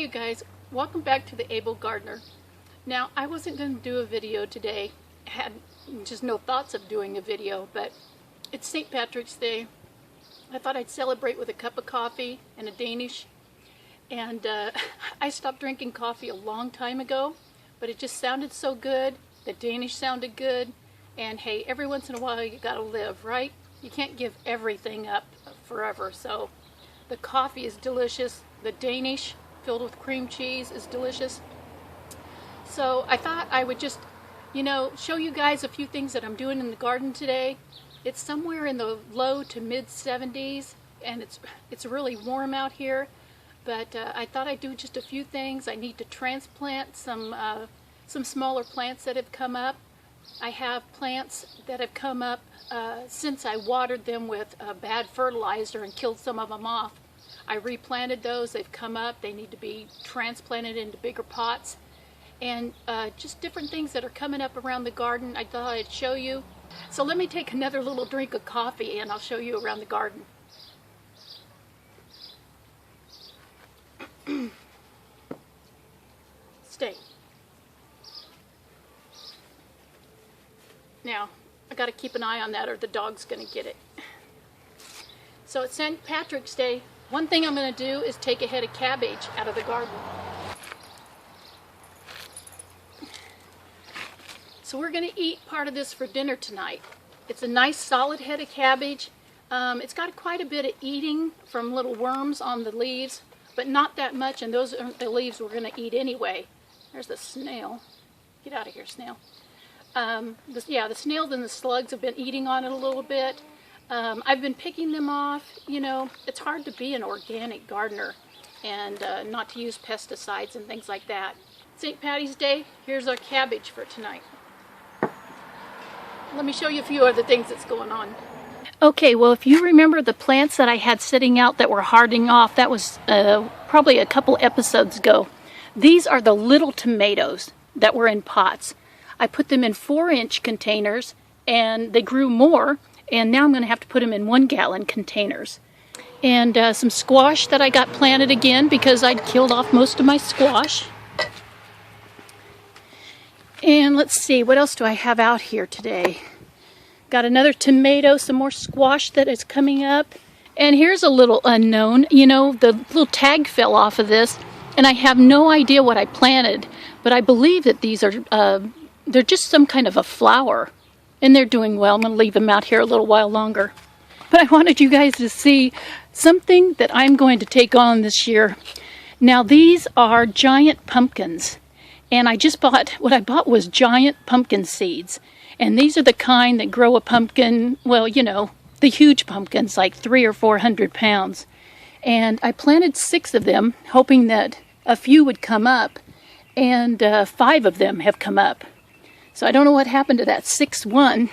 guys, welcome back to the Able Gardener. Now, I wasn't going to do a video today. I had just no thoughts of doing a video, but it's St. Patrick's Day. I thought I'd celebrate with a cup of coffee and a Danish. And I stopped drinking coffee a long time ago, but it just sounded so good. The Danish sounded good. And hey, every once in a while you gotta live, right? You can't give everything up forever. So the coffee is delicious. The Danish filled with cream cheese is delicious. So I thought I would just, show you guys a few things that I'm doing in the garden today. It's somewhere in the low to mid 70s, and it's really warm out here. But I thought I'd do just a few things. I need to transplant some smaller plants that have come up. I have plants that have come up since I watered them with bad fertilizer and killed some of them off. I replanted those. They've come up. They need to be transplanted into bigger pots. And just different things that are coming up around the garden I thought I'd show you. So let me take another little drink of coffee and I'll show you around the garden. Stay. Now, I got to keep an eye on that or the dog's going to get it. So it's St. Patrick's Day. One thing I'm going to do is take a head of cabbage out of the garden. So we're going to eat part of this for dinner tonight. It's a nice solid head of cabbage. It's got quite a bit of eating from little worms on the leaves, but not that much, and those aren't the leaves we're going to eat anyway. There's the snail. Get out of here, snail. The snails and the slugs have been eating on it a little bit. I've been picking them off. It's hard to be an organic gardener and not to use pesticides and things like that. St. Paddy's Day, here's our cabbage for tonight. Let me show you a few other things that's going on. Okay, well, if you remember the plants that I had sitting out that were hardening off, that was probably a couple episodes ago. These are the little tomatoes that were in pots. I put them in 4-inch containers and they grew more, and now I'm going to have to put them in 1-gallon containers. And some squash that I got planted again because I'd killed off most of my squash. And let's see, what else do I have out here today? Got another tomato, some more squash that is coming up. And here's a little unknown. The little tag fell off of this, and I have no idea what I planted. But I believe that these are, they're just some kind of a flower. And they're doing well. I'm going to leave them out here a little while longer. But I wanted you guys to see something that I'm going to take on this year. Now, these are giant pumpkins. And what I bought was giant pumpkin seeds. And these are the kind that grow a pumpkin, well, the huge pumpkins, like 300 or 400 pounds. And I planted 6 of them, hoping that a few would come up. And 5 of them have come up. So I don't know what happened to that 6th one.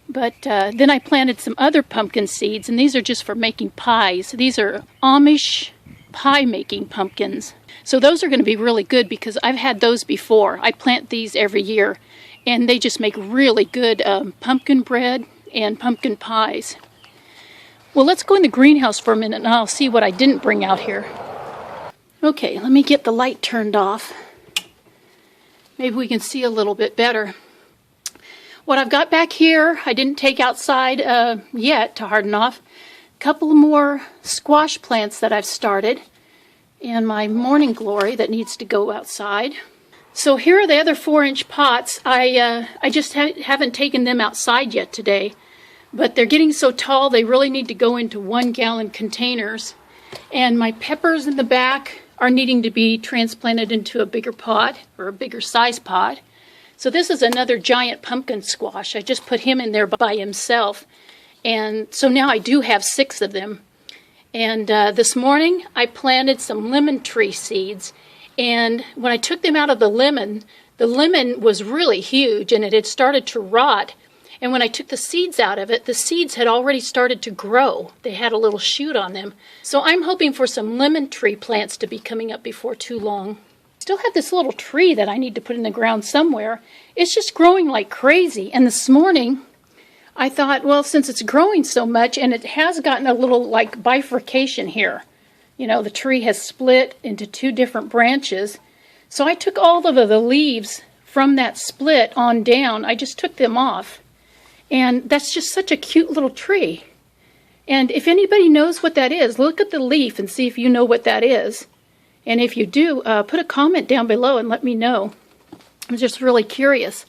But then I planted some other pumpkin seeds, and these are just for making pies. These are Amish pie-making pumpkins. So those are going to be really good because I've had those before. I plant these every year, and they just make really good pumpkin bread and pumpkin pies. Well, let's go in the greenhouse for a minute, and I'll see what I didn't bring out here. Okay, let me get the light turned off. Maybe we can see a little bit better. What I've got back here, I didn't take outside yet to harden off. A couple more squash plants that I've started. And my morning glory that needs to go outside. So here are the other 4-inch pots. I just haven't taken them outside yet today. But they're getting so tall they really need to go into 1-gallon containers. And my peppers in the back are needing to be transplanted into a bigger pot, or a bigger size pot. So this is another giant pumpkin squash. I just put him in there by himself. And so now I do have 6 of them. And this morning I planted some lemon tree seeds. And when I took them out of the lemon was really huge and it had started to rot. And when I took the seeds out of it, the seeds had already started to grow. They had a little shoot on them. So I'm hoping for some lemon tree plants to be coming up before too long. Still have this little tree that I need to put in the ground somewhere. It's just growing like crazy. And this morning I thought, well, since it's growing so much and it has gotten a little like bifurcation here, You know, the tree has split into two different branches. So I took all of the leaves from that split on down. I just took them off. And that's just such a cute little tree. And if anybody knows what that is, look at the leaf and see if you know what that is. And if you do, put a comment down below and let me know. I'm just really curious.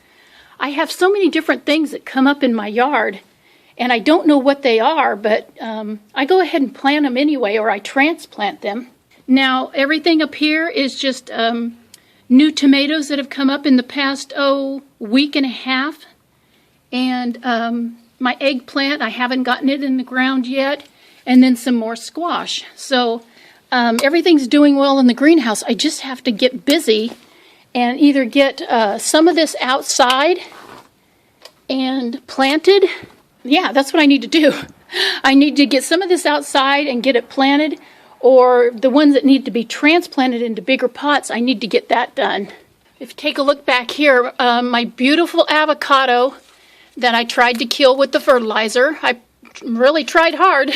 I have so many different things that come up in my yard, and I don't know what they are, but I go ahead and plant them anyway, or I transplant them. Now, everything up here is just new tomatoes that have come up in the past, week and a half. And my eggplant, I haven't gotten it in the ground yet. And then some more squash. So everything's doing well in the greenhouse. I just have to get busy and either get some of this outside and planted. Yeah, that's what I need to do. I need to get some of this outside and get it planted, or the ones that need to be transplanted into bigger pots, I need to get that done. If you take a look back here, my beautiful avocado that I tried to kill with the fertilizer. I really tried hard,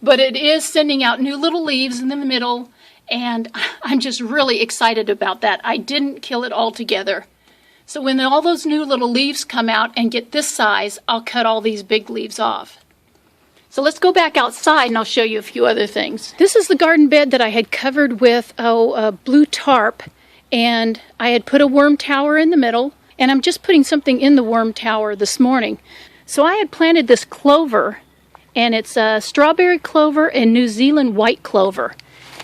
but it is sending out new little leaves in the middle, and I'm just really excited about that. I didn't kill it altogether. So when all those new little leaves come out and get this size, I'll cut all these big leaves off. So let's go back outside and I'll show you a few other things. This is the garden bed that I had covered with a blue tarp, and I had put a worm tower in the middle, and I'm just putting something in the worm tower this morning. So I had planted this clover, and it's strawberry clover and New Zealand white clover.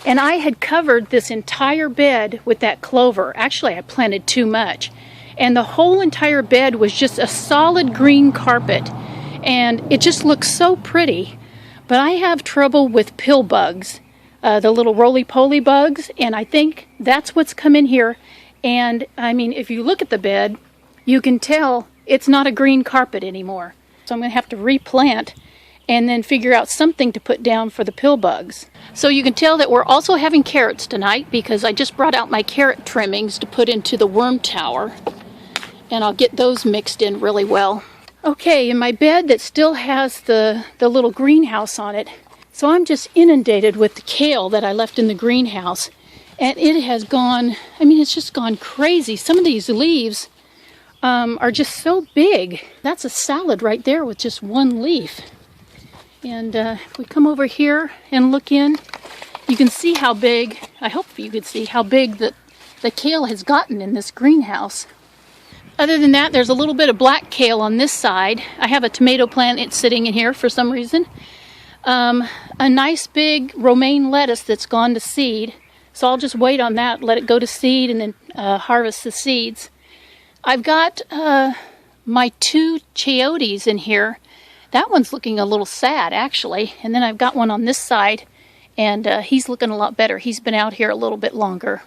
And I had covered this entire bed with that clover. Actually, I planted too much. And the whole entire bed was just a solid green carpet. And it just looks so pretty. But I have trouble with pill bugs, the little roly-poly bugs, and I think that's what's come in here. And I mean, if you look at the bed, you can tell it's not a green carpet anymore. So I'm going to have to replant and then figure out something to put down for the pill bugs. So you can tell that we're also having carrots tonight, because I just brought out my carrot trimmings to put into the worm tower. And I'll get those mixed in really well. Okay, in my bed that still has the little greenhouse on it, so I'm just inundated with the kale that I left in the greenhouse. And it has gone, I mean, it's just gone crazy. Some of these leaves are just so big. That's a salad right there with just one leaf. And if we come over here and look in, you can see how big, I hope you can see how big the kale has gotten in this greenhouse. Other than that, there's a little bit of black kale on this side. I have a tomato plant, it's sitting in here for some reason. A nice big romaine lettuce that's gone to seed. So I'll just wait on that, let it go to seed, and then harvest the seeds. I've got my two chayotes in here. That one's looking a little sad, actually. And then I've got one on this side, and he's looking a lot better. He's been out here a little bit longer.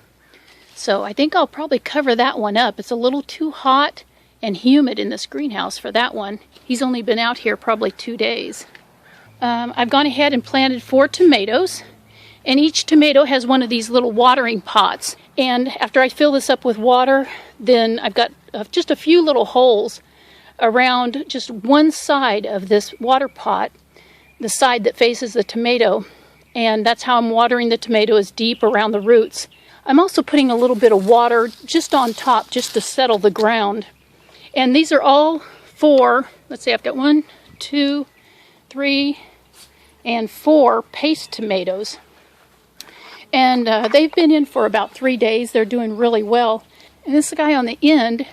So I think I'll probably cover that one up. It's a little too hot and humid in this greenhouse for that one. He's only been out here probably 2 days. I've gone ahead and planted 4 tomatoes. And each tomato has one of these little watering pots. And after I fill this up with water, then I've got just a few little holes around just one side of this water pot, the side that faces the tomato. And that's how I'm watering the tomatoes, deep around the roots. I'm also putting a little bit of water just on top, just to settle the ground. And these are all 4, let's see, I've got 1, 2, 3, and 4 paste tomatoes. And they've been in for about 3 days. They're doing really well. And this guy on the end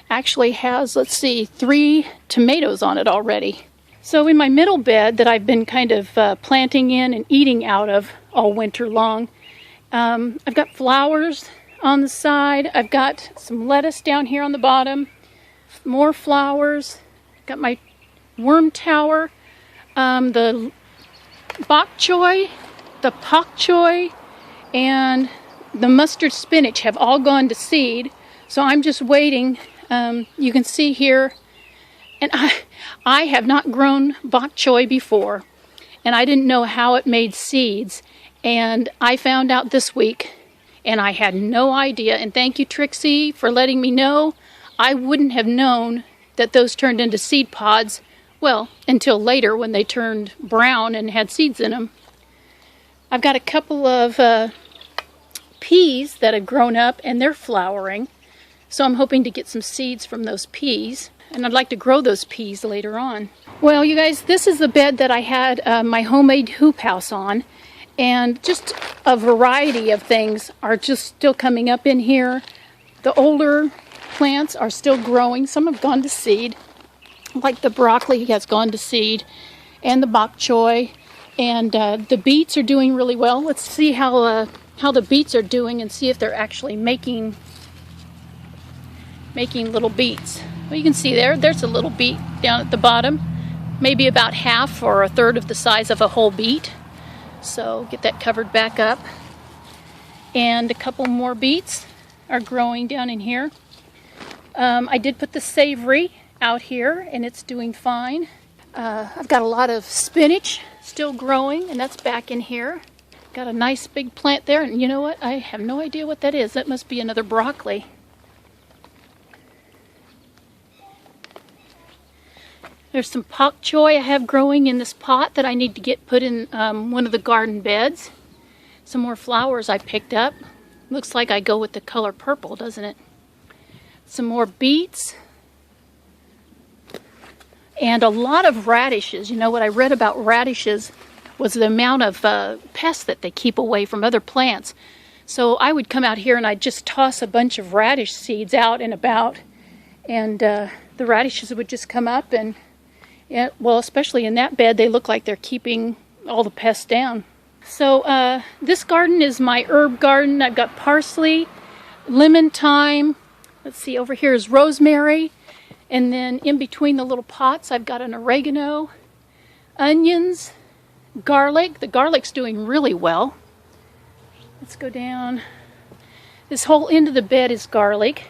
actually has, let's see, 3 tomatoes on it already. So in my middle bed that I've been kind of planting in and eating out of all winter long, I've got flowers on the side. I've got some lettuce down here on the bottom. More flowers. Got my worm tower. The bok choy, the pak choy, and the mustard spinach have all gone to seed. So I'm just waiting. You can see here. And I have not grown bok choy before. And I didn't know how it made seeds. And I found out this week, and I had no idea. And thank you, Trixie, for letting me know. I wouldn't have known that those turned into seed pods, well, until later when they turned brown and had seeds in them. I've got a couple of peas that have grown up and they're flowering. So I'm hoping to get some seeds from those peas. And I'd like to grow those peas later on. Well, you guys, this is the bed that I had my homemade hoop house on. And just a variety of things are just still coming up in here. The older plants are still growing. Some have gone to seed. Like the broccoli has gone to seed. And the bok choy. And the beets are doing really well. Let's see how the beets are doing and see if they're actually making little beets. Well, you can see there's a little beet down at the bottom, maybe about half or a third of the size of a whole beet. So get that covered back up. And a couple more beets are growing down in here. I did put the savory out here and it's doing fine. I've got a lot of spinach still growing and that's back in here. Got a nice big plant there, and you know what? I have no idea what that is. That must be another broccoli. There's some bok choy I have growing in this pot that I need to get put in one of the garden beds. Some more flowers I picked up. Looks like I go with the color purple, doesn't it? Some more beets. And a lot of radishes. You know what I read about radishes was the amount of pests that they keep away from other plants. So I would come out here and I'd just toss a bunch of radish seeds out and about. And the radishes would just come up and, yeah, well, especially in that bed, they look like they're keeping all the pests down. So this garden is my herb garden. I've got parsley, lemon thyme. Let's see, over here is rosemary. And then in between the little pots, I've got an oregano, onions, garlic. The garlic's doing really well. Let's go down. This whole end of the bed is garlic.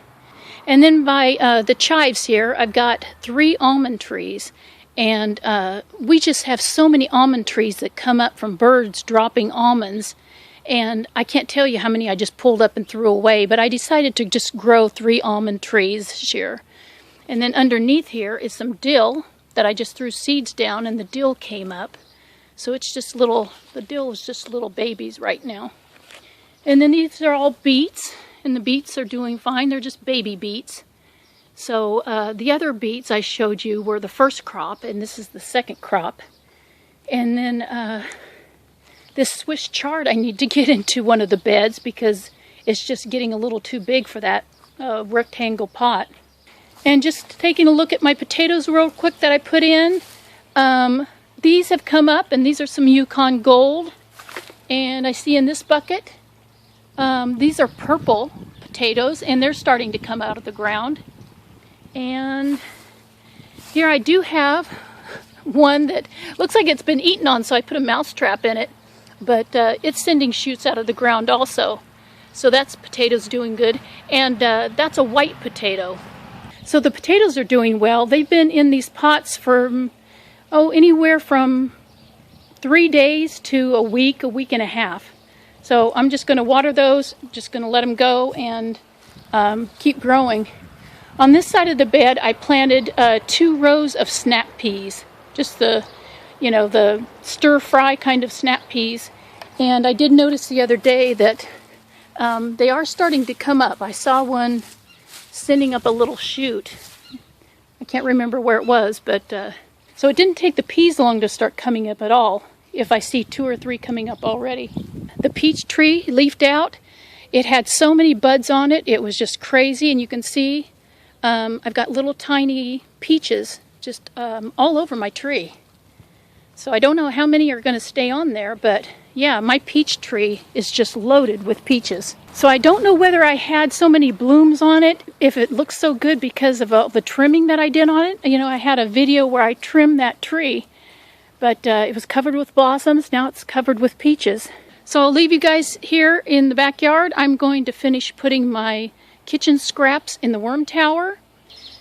And then by the chives here, I've got 3 almond trees. And we just have so many almond trees that come up from birds dropping almonds. And I can't tell you how many I just pulled up and threw away. But I decided to just grow 3 almond trees this year. And then underneath here is some dill that I just threw seeds down and the dill came up. So it's just little, the dill is just little babies right now. And then these are all beets. And the beets are doing fine. They're just baby beets. So the other beets I showed you were the first crop, and this is the second crop. And then this Swiss chard I need to get into one of the beds because it's just getting a little too big for that rectangle pot. And just taking a look at my potatoes real quick that I put in. These have come up, and these are some Yukon Gold. And I see in this bucket, these are purple potatoes, and they're starting to come out of the ground. And here I do have one that looks like it's been eaten on, so I put a mouse trap in it. But it's sending shoots out of the ground also. So that's potatoes doing good. And that's a white potato. So the potatoes are doing well. They've been in these pots for, anywhere from 3 days to a week and a half. So I'm just going to water those, just going to let them go and keep growing. On this side of the bed, I planted 2 rows of snap peas, just the stir-fry kind of snap peas. And I did notice the other day that they are starting to come up. I saw one sending up a little shoot. I can't remember where it was, but so it didn't take the peas long to start coming up at all, if I see 2 or 3 coming up already. The peach tree leafed out. It had so many buds on it, it was just crazy, and you can see I've got little tiny peaches just all over my tree. So I don't know how many are going to stay on there, but yeah, my peach tree is just loaded with peaches. So I don't know whether I had so many blooms on it, if it looks so good because of the trimming that I did on it. You know, I had a video where I trimmed that tree, but it was covered with blossoms. Now it's covered with peaches. So I'll leave you guys here in the backyard. I'm going to finish putting my kitchen scraps in the worm tower.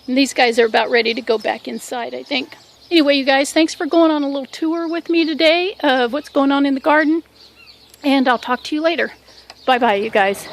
And these guys are about ready to go back inside, I think. Anyway, you guys, thanks for going on a little tour with me today of what's going on in the garden. And I'll talk to you later. Bye-bye, you guys.